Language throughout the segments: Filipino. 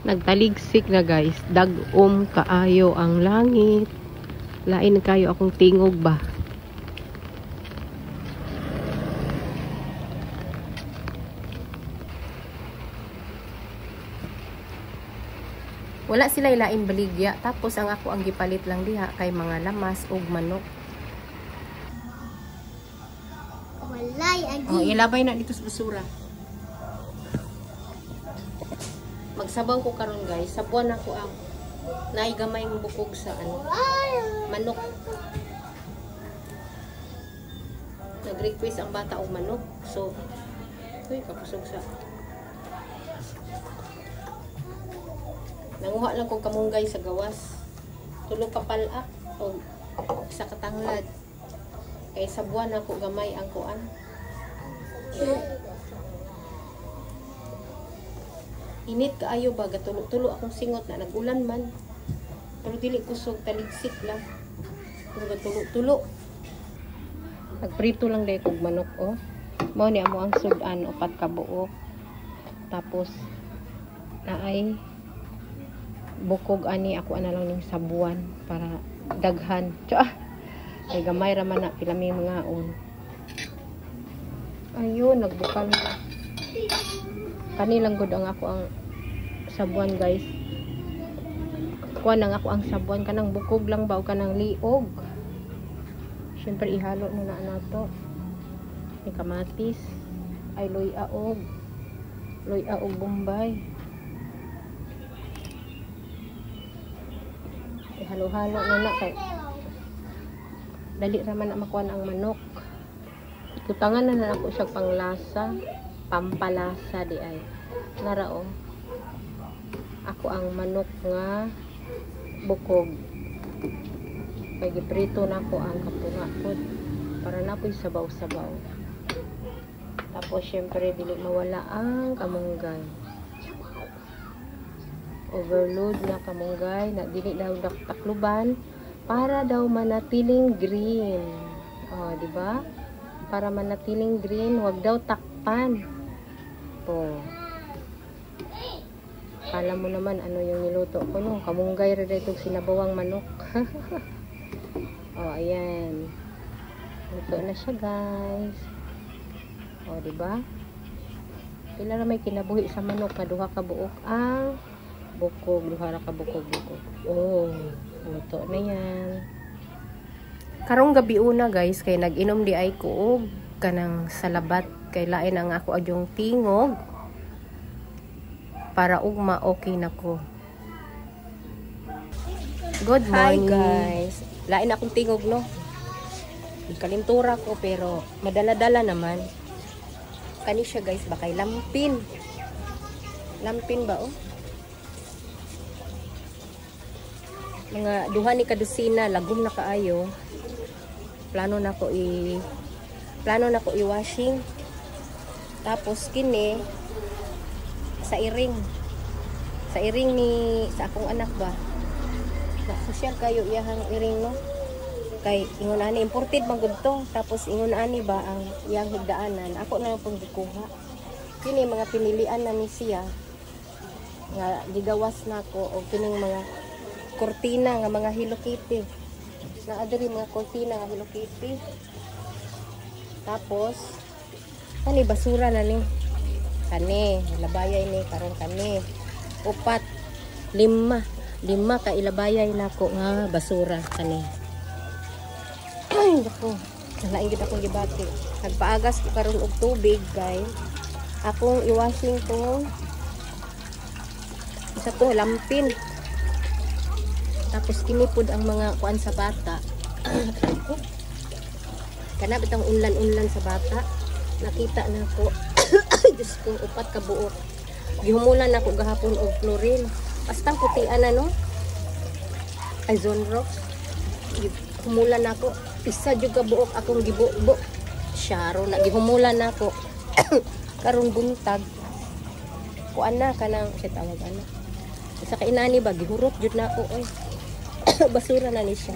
Nagtaligsik na guys. Dag-om kaayo ang langit. Lain kayo akong tingog ba. Wala sila ilain baligya. Tapos ang ako ang gipalit lang diha kay mga lamas ug manok. Walay agi. Oh, ilabay na dito sa basura. Magsabaw ko karon guys. Sabuan ako ang naigamay ng bukog sa manok. Nag-request ang bata og manok. So, uy, kapusog sa. Nanguha lang kong kamunggay sa gawas. Tulog ka palak o sa katanglad. Kay sabuan ako gamay ang kuan. Init kaayo ba gatulo-tulo akong singot na nagulan man. Pero dili kusog taligsik lang. Pero gatulo-tulo. Nagprito lang dai kog manok oh. Mao ni amo ang sudan upat ka buok. Tapos naay bukog ani ako ana lang ning sabuan para daghan. Tsa. Ay gamay ra man na pila may mga on. Ayun nagbukal na. Kanilang gud ang ako ang sabuan guys. Kuha nang ako ang sabuan kanang bukog lang ba o kanang liog. Syempre ihalo na nato. Ni kamatis ay loy-aog. Loy-aog bombay. Ihalo-halo na kay dali ra man na makuha ang manok. Ikutangan na ako siya panglasa. Pampalasa di ay narao ako ang manok nga bukog kay giprito na ko ang kapunga pod para na po'y sabaw-sabaw. Tapos syempre dili mawala ang kamunggay, overload na kamunggay na dili daw takluban para daw manatiling green. Oh, di ba? Para manatiling green, wag daw takpan. Oh. Kala mo naman ano yung niluto ko no, kamunggay ra dito sinabawang manok. Oh, ayan. Luto na siya, guys. Oh, di ba? Pila ra may kinabuhi sa manok nga duha ka buok ang bukog, duha ra ka bukog. Oh, luto na yan. Karong gabi una, guys, kay nag-inom di ay ko og kanang salabat kay lain ang ako adyong tingog para ugma okay na ko. Good morning. Hi guys. Lain akong tingog no. Kalintura ko pero madala-dala naman. Kani siya guys bakay lampin. Lampin ba oh? Mga duha ni kadusina lagom na kaayo. Plano na ko i-washing. Tapos kini sa iring ni sa akong anak ba. Na social kayo iyahang iring no. Kay ingon ani imported man gud to. Tapos ingon ani ba ang iyang higdaanan. Ako na lang pong gikuha. Kini mga pinilian na ni siya. Nga gigawas na ko og kining mga kurtina nga mga Hello Kitty. Na adiri mga kurtina nga Hello Kitty. Tapos kani basura na ni. Kani ilabayay ni karon kani. Upat, lima ka ilabayay nako nga basura kani. Ay nako, nalaing gid akong gibati. Nagpaagas ko karon og tubig, guys. Akong i-washing to. Isa to lampin. Tapos kinipod ang mga kuan sa bata. Kana bitang unlan-unlan sa bata. Nakita na ko. Diyos ko, upat ka buok. Gihumulan ako gahapon og chlorine. Basta putian na no. Ay Zonrox. Gihumulan ako. Isa jud ka buok akong gibubo. Syaro na gihumulan ako. Karon buntag. Kuan na kanang tawag ana. Sa kainani ba gihurot jud na ako oy. Basura na ni siya.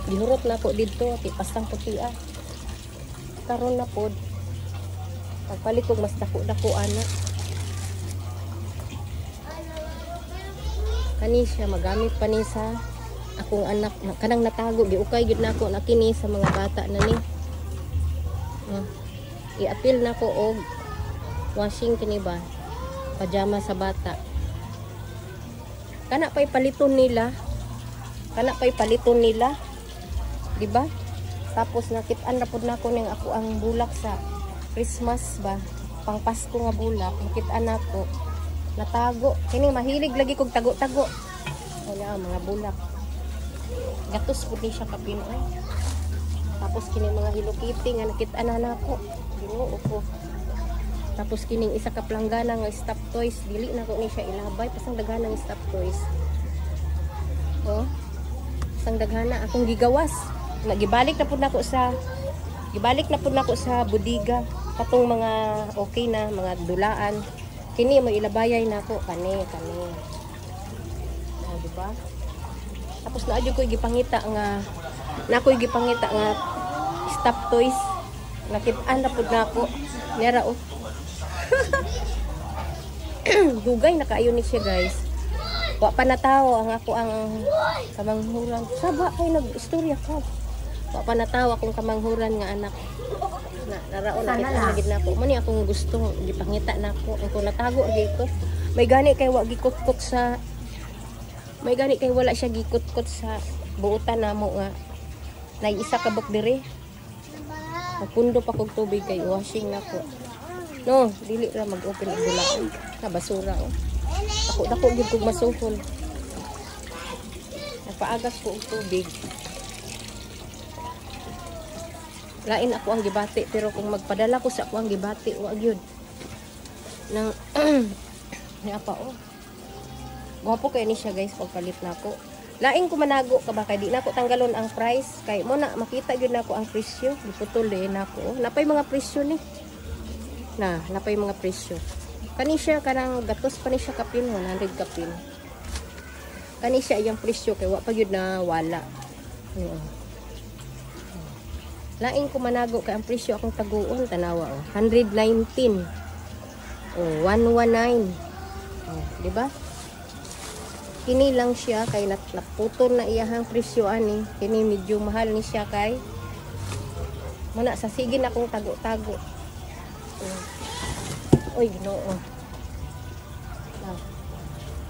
Gihurot na ako didto kay pastang putia. Karon na pod. Pagpalit kog mas dako-dako ana. Kani siya magamit pa ni sa akong anak kanang natago giukay gid nako na kini sa mga bata na ni. I-appeal nako og washing kini ba pajama sa bata. Kana pay paliton nila. Di ba? Tapos nakit-an ra pud nako ning ako ang bulak sa Christmas ba, pang Pasko nga bulak, nakit-an nako natago. Kini mahilig lagi kog tago-tago. Wala mga bulak. Gatos pud ni siya kapinoy. Tapos kini mga Hello Kitty nga nakit-an na nako. Ginoo ko. Tapos kining isa ka planggana nga stop toys, dili nako ni siya ilabay pasang daghana nga stop toys. Oh. Pasang daghana akong gigawas. Gibalik na pud nako sa budiga katong mga okay na mga dulaan. Kini mo ilabayay nako kani. Oh, di ba? Tapos naadyo ko gipangita nga stop toys. Nakit-an na pud nako. Nera oh. Dugay na kaayo ni siya, guys. Wa pa natawo ang ako ang kamanghuran. Saba kay nag-istorya ko. Wa pa natawa akong kamanghuran nga anak. Naraon na kita gid nako. Mo ni akong gusto gipangita nako. Ang ko natago gyud ko. May gani kay wala siya gikutkot sa buutan namo nga. Nay isa ka buk dire. Magpundo pa kog tubig kay washing nako. No, dili ra mag-open og dulaan. Sa basura oh. Dako gid kog masuhol. Nagpaagas ko og tubig. Lain ako ang gibati pero kung magpadala ko sa ako ang gibati wa gyud nang ni apa oh gwapo kay ni siya, guys, pagpalit nako. Lain ko manago ka ba kay di nako tanggalon ang price kay mo na makita gyud nako ang presyo giputol nako. Napay mga presyo ni napay mga presyo kani siya kanang gatos pa ni siya kapin 100 kapin kani siya iyang presyo kay wa pa gyud na wala. Lain ko manago kay ang presyo akong taguon tanawa oh 119 oh 119 oh di ba? Kini lang siya kay naputol na iyahang presyo ani. Kini medyo mahal ni siya kay muna sa sige na akong tago-tago. Oy Ginoo.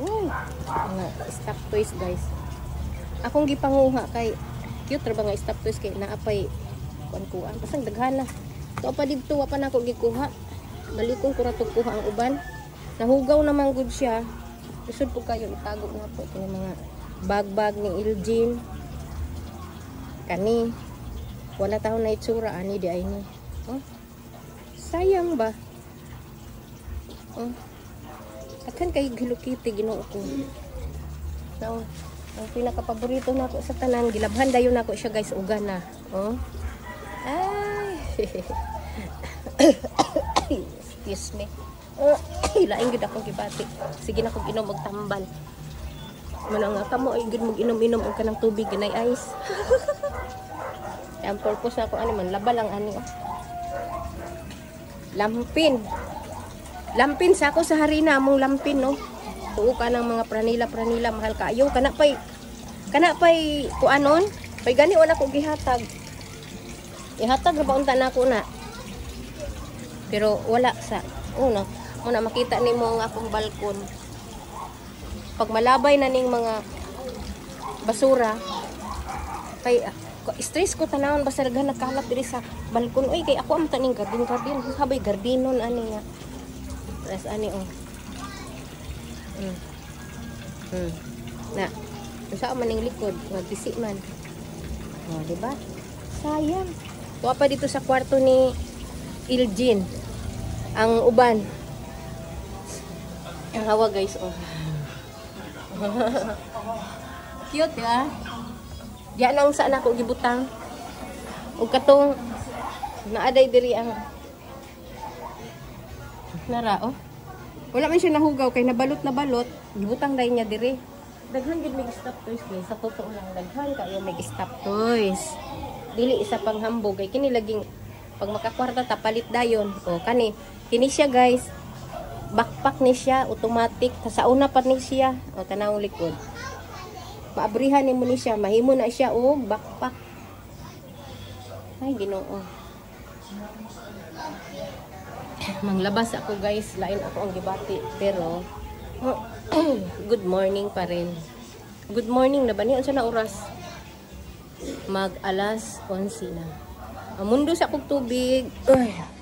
Uy, mga stop toys, guys. Akong gipanguha kay cute ra ba nga stop toys kay naapay kuan pasang daghana. So pa didto wa pa nako gikuha. Balikon ko ra to kuha ang uban. Nahugaw naman gud siya. Isod po kayo itago nga po kini mga bag ni Iljin. Kani wala taon na itsura ani di ay ni. Oh. Sayang ba? Oh. Akan kay Hello Kitty Ginoo ko. So, ang pinaka-paborito nako sa tanan gilabhan dayon nako siya, guys, ugan na. Oh. Ay. Excuse me. Lain gid akong gibati. Sige na kog inom og tambal. Muna nga kamo ay gid mag inom-inom og kanang tubig ganay ice. Ang purpose nako ani man laba lang ani. Lampin sa ako sa harina among lampin no. Tuo ka ng mga pranila mahal kaayo kana pay kuanon pay gani wala ko gihatag. Ihatag ra ba unta nako na. Pero wala sa una muna makita nimo ang akong balkon. Pag malabay na ning mga basura kay stress ko tanawon basta daghan nakalat diri sa balkon. Oy kay ako am taning garden habay gardinon ani nga. Res ani oh. Na. Usa man ning likod, magbisi man. Oh, di ba? Sayang. Tuwa pa dito sa kwarto ni Iljin. Ang uban. Ang hawa, guys, oh. Cute, ya. Diyan nang saan ako gibutang. Ug katong naaday diri ang nara, oh. Wala man siya nahugaw kay nabalot gibutang dai niya diri. Daghan gid mig stop toys, guys. Sa totoo lang daghan kayo mig stop toys. Dili isa pang hambog kay kini laging pag makakwarta ta palit dayon. O kani siya, guys. backpack ni siya, automatic. Sa una pa ni siya. O, tanawang likod. Maabrihan ni mo ni siya. Mahimo na siya, o, backpack. Ay, Ginoo. Manglabas ako, guys. Lain ako ang gibati. Pero, good morning pa rin. Good morning na ba niya? Unsa na oras? Mag alas 11 na. Ang mundo sa akong tubig. Ay.